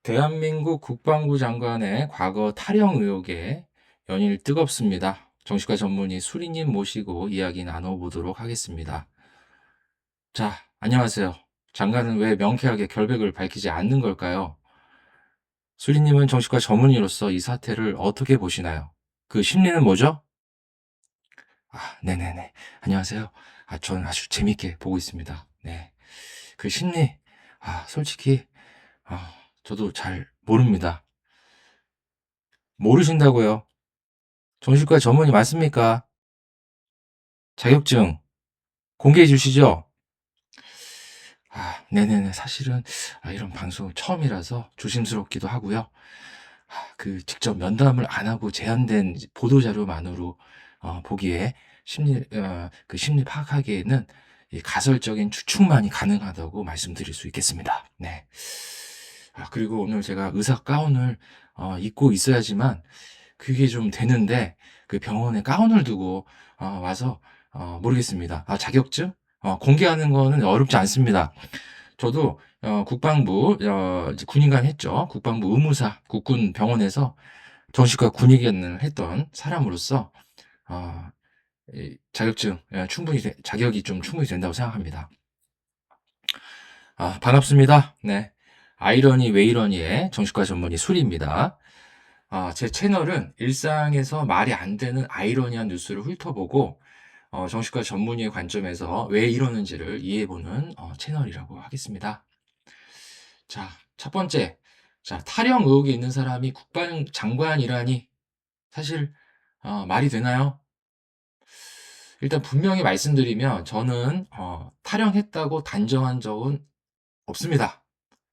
대한민국 국방부 장관의 과거 탈영 의혹에 연일 뜨겁습니다. 정신과 전문의 수리님 모시고 이야기 나눠보도록 하겠습니다. 자, 안녕하세요. 장관은 왜 명쾌하게 결백을 밝히지 않는 걸까요? 수리님은 정신과 전문의로서 이 사태를 어떻게 보시나요? 그 심리는 뭐죠? 네네네. 안녕하세요. 저는 아주 재밌게 보고 있습니다. 네. 그 심리, 솔직히, 저도 잘 모릅니다. 모르신다고요? 정신과 전문의 맞습니까? 자격증 공개해 주시죠? 네네네. 사실은 이런 방송 처음이라서 조심스럽기도 하고요. 직접 면담을 안 하고 제한된 보도 자료만으로 보기에 심리 파악하기에는 이 가설적인 추측만이 가능하다고 말씀드릴 수 있겠습니다. 네. 그리고 오늘 제가 의사 가운을 입고 있어야지만 그게 좀 되는데 그 병원에 가운을 두고 와서 모르겠습니다. 자격증 공개하는 거는 어렵지 않습니다. 저도 국방부 이제 군의관 했죠. 국방부 의무사 국군 병원에서 정신과 군의관을 했던 사람으로서 이 자격증 충분히 자격이 좀 충분히 된다고 생각합니다. 반갑습니다. 네. 아이러니 왜 이러니의 정신과 전문의 수리입니다. 제 채널은 일상에서 말이 안 되는 아이러니한 뉴스를 훑어보고 정신과 전문의의 관점에서 왜 이러는지를 이해해보는 채널이라고 하겠습니다. 자, 첫 번째. 자, 탈영 의혹이 있는 사람이 국방장관이라니 사실 말이 되나요? 일단 분명히 말씀드리면 저는 탈영했다고 단정한 적은 없습니다.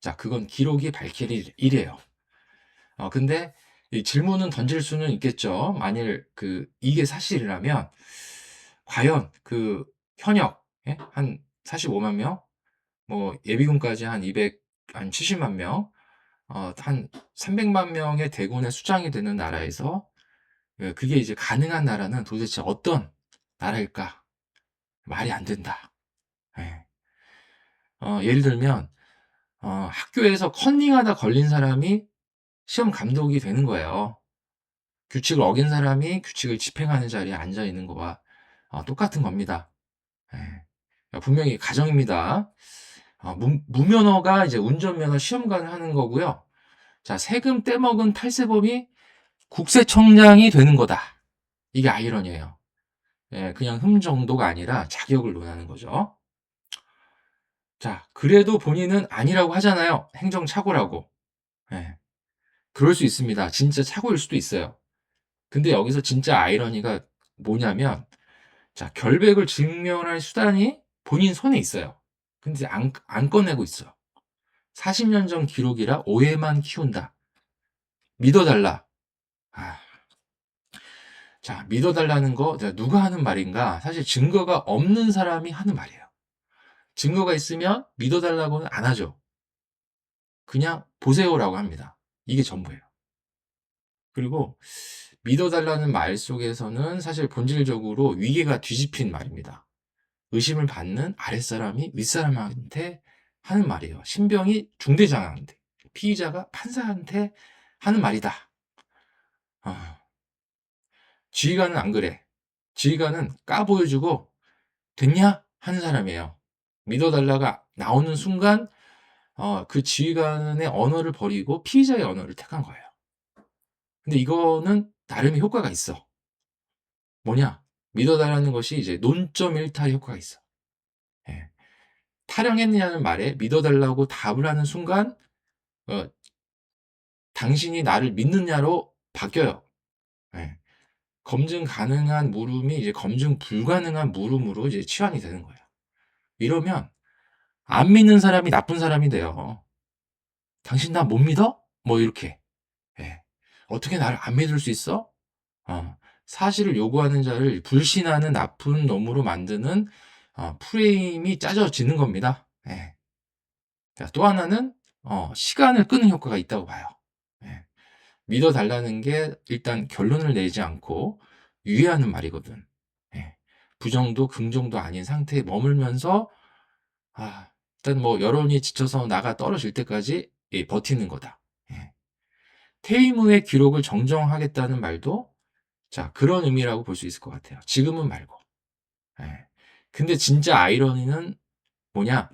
자, 그건 기록이 밝힐 일이에요. 근데 이 질문은 던질 수는 있겠죠. 만일 이게 사실이라면 과연 그 현역 한 45만 명, 뭐 예비군까지 한 70만 명, 한 300만 명의 대군의 수장이 되는 나라에서 그게 이제 가능한 나라는 도대체 어떤 나라일까? 말이 안 된다. 예. 예를 들면 학교에서 컨닝하다 걸린 사람이 시험 감독이 되는 거예요. 규칙을 어긴 사람이 규칙을 집행하는 자리에 앉아 있는 거와 똑같은 겁니다. 예. 분명히 가정입니다. 무면허가 이제 운전면허 시험관을 하는 거고요. 자, 세금 떼먹은 탈세범이 국세청장이 되는 거다. 이게 아이러니예요. 예, 그냥 흠 정도가 아니라 자격을 논하는 거죠. 자, 그래도 본인은 아니라고 하잖아요. 행정착오라고. 예, 그럴 수 있습니다. 진짜 착오일 수도 있어요. 근데 여기서 진짜 아이러니가 뭐냐면, 자, 결백을 증명할 수단이 본인 손에 있어요. 근데 안 꺼내고 있어. 40년 전 기록이라 오해만 키운다. 믿어달라. 아, 자, 믿어달라는 거 누가 하는 말인가? 사실 증거가 없는 사람이 하는 말이에요. 증거가 있으면 믿어달라고는 안 하죠. 그냥 보세요라고 합니다. 이게 전부예요. 그리고 믿어달라는 말 속에서는 사실 본질적으로 위계가 뒤집힌 말입니다. 의심을 받는 아랫사람이 윗사람한테 하는 말이에요. 신병이 중대장한테, 피의자가 판사한테 하는 말이다. 아, 지휘관은 안 그래. 지휘관은 까보여주고 됐냐? 하는 사람이에요. 믿어달라가 나오는 순간 그 지휘관의 언어를 버리고 피의자의 언어를 택한 거예요. 근데 이거는 나름의 효과가 있어. 뭐냐? 믿어달라는 것이 이제 논점 일탈 효과가 있어. 예. 탈영했느냐는 말에 믿어달라고 답을 하는 순간 어, 당신이 나를 믿느냐로 바뀌어요. 예. 검증 가능한 물음이 이제 검증 불가능한 물음으로 이제 치환이 되는 거예요. 이러면 안 믿는 사람이 나쁜 사람이 돼요. 당신 나 못 믿어? 뭐 이렇게. 예. 어떻게 나를 안 믿을 수 있어? 사실을 요구하는 자를 불신하는 나쁜 놈으로 만드는 프레임이 짜져지는 겁니다. 예. 자, 또 하나는 시간을 끄는 효과가 있다고 봐요. 예. 믿어달라는 게 일단 결론을 내지 않고 유예하는 말이거든. 예. 부정도 긍정도 아닌 상태에 머물면서 일단 뭐 여론이 지쳐서 나가 떨어질 때까지 버티는 거다. 퇴임 후의 기록을 정정하겠다는 말도 자, 그런 의미라고 볼 수 있을 것 같아요. 지금은 말고. 예. 근데 진짜 아이러니는 뭐냐?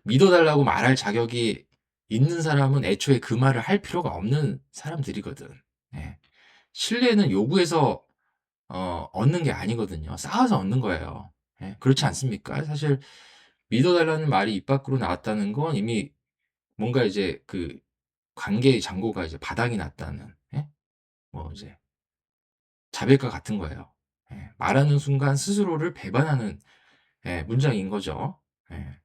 믿어달라고 말할 자격이 있는 사람은 애초에 그 말을 할 필요가 없는 사람들이거든. 예. 신뢰는 요구해서 얻는 게 아니거든요. 쌓아서 얻는 거예요. 예. 그렇지 않습니까? 사실 믿어달라는 말이 입 밖으로 나왔다는 건 이미 뭔가 이제 그 관계의 잔고가 이제 바닥이 났다는, 예? 뭐 이제 자백과 같은 거예요. 예. 말하는 순간 스스로를 배반하는, 예, 문장인 거죠. 예.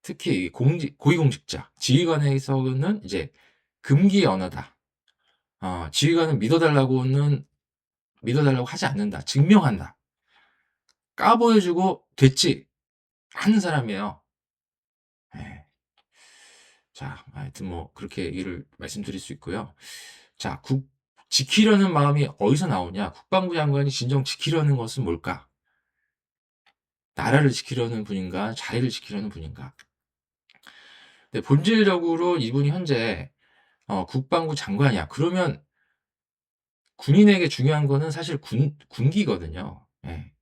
특히 고위공직자, 지휘관에서는 이제 금기의 언어다. 지휘관은 믿어달라고 하지 않는다. 증명한다. 까보여주고 됐지 하는 사람이에요. 예. 자, 하여튼 뭐 그렇게 얘기를 말씀드릴 수 있고요. 자, 지키려는 마음이 어디서 나오냐? 국방부 장관이 진정 지키려는 것은 뭘까? 나라를 지키려는 분인가? 자리를 지키려는 분인가? 근데 본질적으로 이분이 현재 국방부 장관이야. 그러면 군인에게 중요한 거는 사실 군기거든요. 예.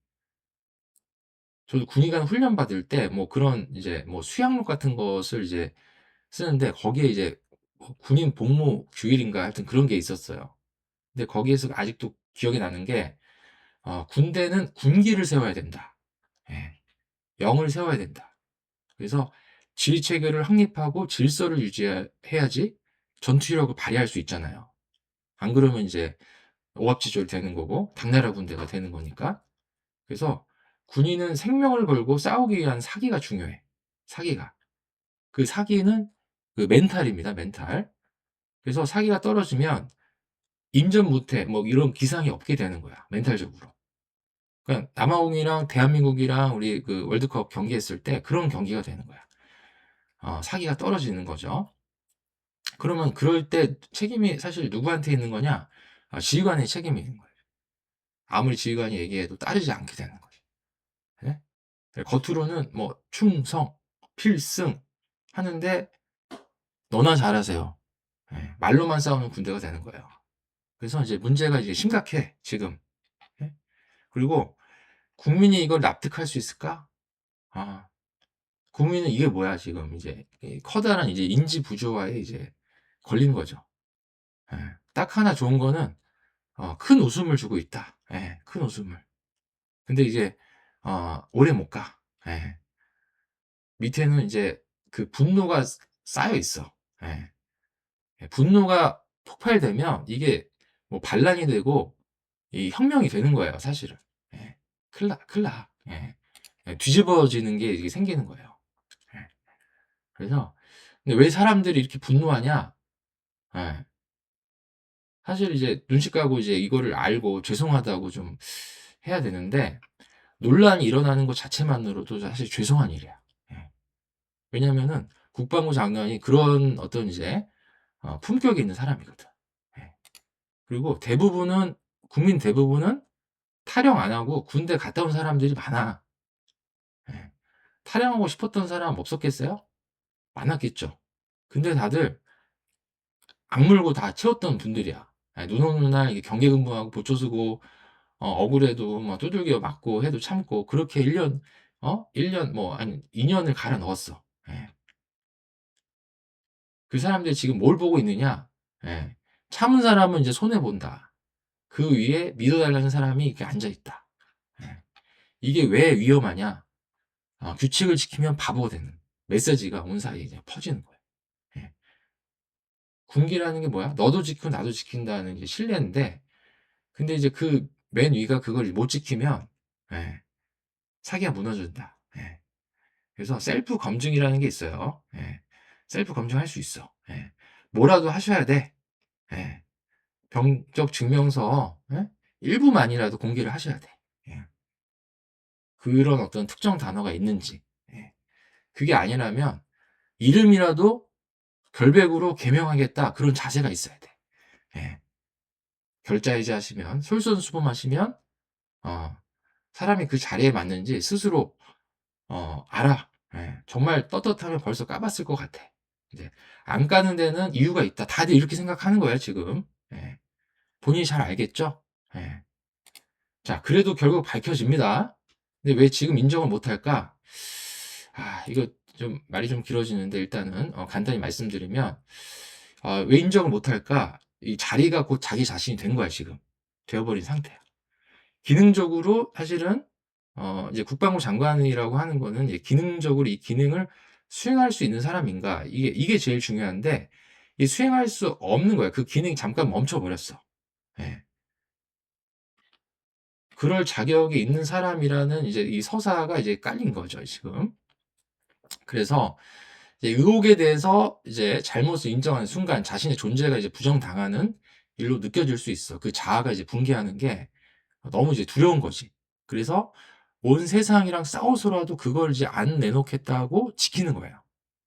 저도 군의관 훈련 받을 때 뭐 그런 이제 뭐 수양록 같은 것을 이제 쓰는데 거기에 이제 뭐 군인 복무 규율인가 하여튼 그런 게 있었어요. 근데 거기에서 아직도 기억이 나는 게 군대는 군기를 세워야 된다. 예. 영을 세워야 된다. 그래서 지휘 체계를 확립하고 질서를 유지해야지 전투력을 발휘할 수 있잖아요. 안 그러면 이제 오합지졸 되는 거고 당나라 군대가 되는 거니까. 그래서 군인은 생명을 걸고 싸우기 위한 사기가 중요해. 사기가. 그 사기는 그 멘탈입니다. 멘탈. 그래서 사기가 떨어지면 임전무태 뭐 이런 기상이 없게 되는 거야. 멘탈적으로. 그러니까 남아공이랑 대한민국이랑 우리 그 월드컵 경기했을 때 그런 경기가 되는 거야. 사기가 떨어지는 거죠. 그러면 그럴 때 책임이 사실 누구한테 있는 거냐? 지휘관의 책임이 있는 거예요. 아무리 지휘관이 얘기해도 따르지 않게 되는 거죠. 예? 겉으로는 뭐 충성, 필승 하는데 너나 잘하세요. 예, 말로만 싸우는 군대가 되는 거예요. 그래서 이제 문제가 이제 심각해 지금. 예? 그리고 국민이 이걸 납득할 수 있을까? 아, 국민은 이게 뭐야 지금 이제 커다란 이제 인지 부조화에 이제 걸린 거죠. 예, 딱 하나 좋은 거는 큰 웃음을 주고 있다. 예, 큰 웃음을. 근데 이제 오래 못 가. 예, 밑에는 이제 그 분노가 쌓여 있어. 예. 분노가 폭발되면 이게 뭐 반란이 되고 이 혁명이 되는 거예요, 사실은. 예. 큰일 나. 예. 예, 뒤집어지는 게 이게 생기는 거예요. 예. 그래서 근데 왜 사람들이 이렇게 분노하냐? 예. 사실 이제 눈치 까고 이제 이거를 알고 죄송하다고 좀 해야 되는데 논란이 일어나는 것 자체만으로도 사실 죄송한 일이야. 예. 왜냐면은 국방부 장관이 그런 어떤 이제 품격이 있는 사람이거든. 예. 그리고 국민 대부분은 탈영 안 하고 군대 갔다 온 사람들이 많아. 예. 탈영하고 싶었던 사람 없었겠어요? 많았겠죠. 근데 다들 악물고 다 채웠던 분들이야. 예, 눈 오는 날 이게 경계 근무하고 보초 쓰고 억울해도 뭐 두들겨 맞고 해도 참고 그렇게 1년 1년 뭐 아니 2년을 갈아 넣었어. 예. 그 사람들이 지금 뭘 보고 있느냐? 예. 참은 사람은 이제 손해 본다. 그 위에 믿어달라는 사람이 이렇게 앉아 있다. 예. 이게 왜 위험하냐? 규칙을 지키면 바보가 되는 메시지가 온 사이에 이제 퍼지는 거예요. 예. 군기라는 게 뭐야? 너도 지키고 나도 지킨다는 게 신뢰인데, 근데 이제 그 맨 위가 그걸 못 지키면, 예, 사기가 무너진다. 예. 그래서 셀프 검증이라는 게 있어요. 예. 셀프 검증할 수 있어. 예. 뭐라도 하셔야 돼. 예. 병적 증명서, 예? 일부만이라도 공개를 하셔야 돼. 예. 그런 어떤 특정 단어가 있는지. 예. 그게 아니라면, 이름이라도 결백으로 개명하겠다. 그런 자세가 있어야 돼. 예. 결자이자 하시면, 솔선수범하시면, 어, 사람이 그 자리에 맞는지 스스로, 알아. 예. 정말 떳떳하면 벌써 까봤을 것 같아. 이제 안 가는 데는 이유가 있다. 다들 이렇게 생각하는 거예요, 지금. 예. 본인이 잘 알겠죠? 예. 자, 그래도 결국 밝혀집니다. 근데 왜 지금 인정을 못 할까? 이거 좀 말이 좀 길어지는데 일단은 간단히 말씀드리면 왜 인정을 못 할까? 이 자리가 곧 자기 자신이 된 거야, 지금. 되어버린 상태야. 기능적으로 사실은 이제 국방부 장관이라고 하는 거는 이제 기능적으로 이 기능을 수행할 수 있는 사람인가? 이게 제일 중요한데 이 수행할 수 없는 거야. 그 기능이 잠깐 멈춰 버렸어. 예. 그럴 자격이 있는 사람이라는 이제 이 서사가 이제 깔린 거죠, 지금. 그래서 이제 의혹에 대해서 이제 잘못을 인정하는 순간 자신의 존재가 이제 부정당하는 일로 느껴질 수 있어. 그 자아가 이제 붕괴하는 게 너무 이제 두려운 거지. 그래서 온 세상이랑 싸워서라도 그걸 이제 안 내놓겠다고 지키는 거예요.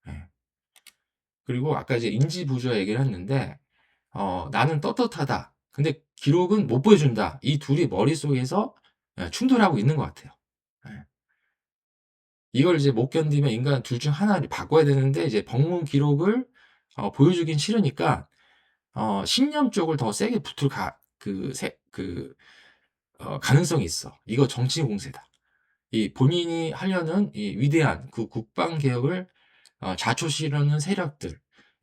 예. 그리고 아까 이제 인지 부조화 얘기를 했는데, 나는 떳떳하다. 근데 기록은 못 보여준다. 이 둘이 머릿속에서 충돌하고 있는 것 같아요. 예. 이걸 이제 못 견디면 인간 둘 중 하나를 바꿔야 되는데, 이제 법문 기록을 보여주긴 싫으니까, 신념 쪽을 더 세게 붙을 가능성이 있어. 이거 정치 공세다. 이 본인이 하려는 이 위대한 그 국방 개혁을 자초시하는 세력들,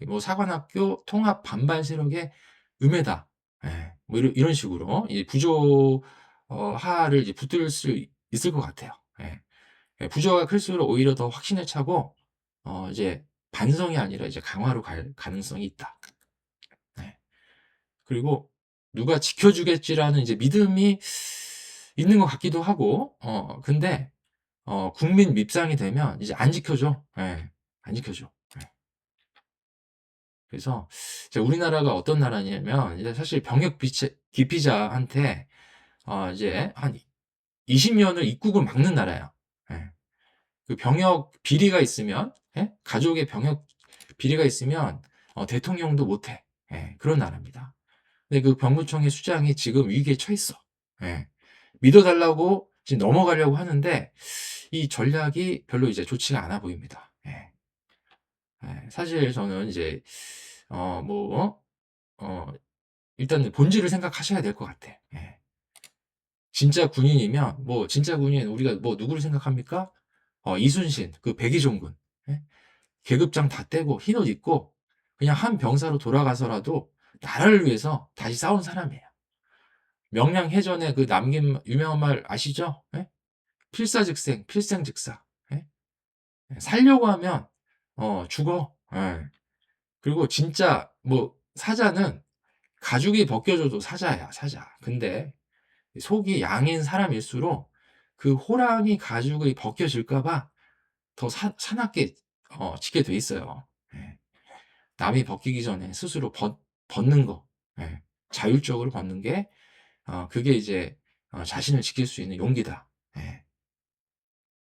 뭐 사관학교 통합 반발 세력의 음해다. 예, 뭐 이런 식으로 이 부조화를 이제 붙들 수 있을 것 같아요. 예. 예, 부조화가 클수록 오히려 더 확신에 차고 이제 반성이 아니라 이제 강화로 갈 가능성이 있다. 예. 그리고 누가 지켜주겠지라는 이제 믿음이 있는 것 같기도 하고, 근데 국민 밉상이 되면 이제 안 지켜줘. 예, 안 지켜줘. 예. 그래서 이제 우리나라가 어떤 나라냐면 이제 사실 병역 기피자한테 이제 한 20년을 입국을 막는 나라예요. 예. 그 병역 비리가 있으면, 예? 가족의 병역 비리가 있으면 대통령도 못해. 예, 그런 나라입니다. 근데 그 병무청의 수장이 지금 위기에 처했어. 예. 믿어달라고 지금 넘어가려고 하는데 이 전략이 별로 이제 좋지가 않아 보입니다. 예. 예. 사실 저는 이제 뭐 일단 본질을 생각하셔야 될 것 같아. 예. 진짜 군인이면 뭐 진짜 군인 우리가 뭐 누구를 생각합니까? 이순신 그 백의종군. 예? 계급장 다 떼고 흰옷 입고 그냥 한 병사로 돌아가서라도 나라를 위해서 다시 싸운 사람이에요. 명량해전에 그 남긴 유명한 말 아시죠? 예? 필사즉생, 필생즉사. 예? 살려고 하면 죽어. 예. 그리고 진짜 뭐 사자는 가죽이 벗겨져도 사자야, 사자. 근데 속이 양인 사람일수록 그 호랑이 가죽이 벗겨질까 봐 더 사납게 지게 돼 있어요. 예. 남이 벗기기 전에 스스로 벗는 거. 예. 자율적으로 벗는 게 그게 이제 자신을 지킬 수 있는 용기다. 예.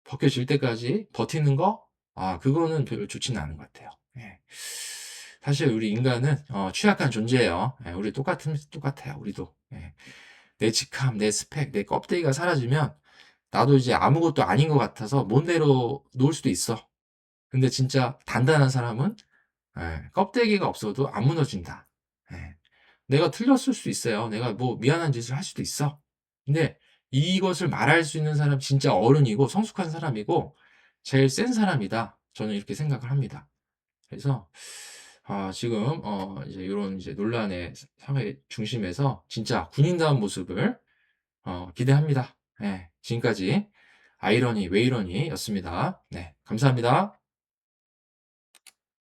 벗겨질 때까지 버티는 거, 그거는 별로 좋지는 않은 것 같아요. 예. 사실 우리 인간은 취약한 존재예요. 예, 우리 똑같아요. 우리도. 예. 내 직함, 내 스펙, 내 껍데기가 사라지면 나도 이제 아무것도 아닌 것 같아서 먼 데로 놓을 수도 있어. 근데 진짜 단단한 사람은 껍데기가 없어도 안 무너진다. 예. 내가 틀렸을 수도 있어요. 내가 뭐 미안한 짓을 할 수도 있어. 근데 이것을 말할 수 있는 사람 진짜 어른이고 성숙한 사람이고 제일 센 사람이다. 저는 이렇게 생각을 합니다. 그래서 지금 이제 이런 이제 논란의 사회 중심에서 진짜 군인다운 모습을 기대합니다. 네, 지금까지 아이러니 왜 이러니였습니다. 네, 감사합니다.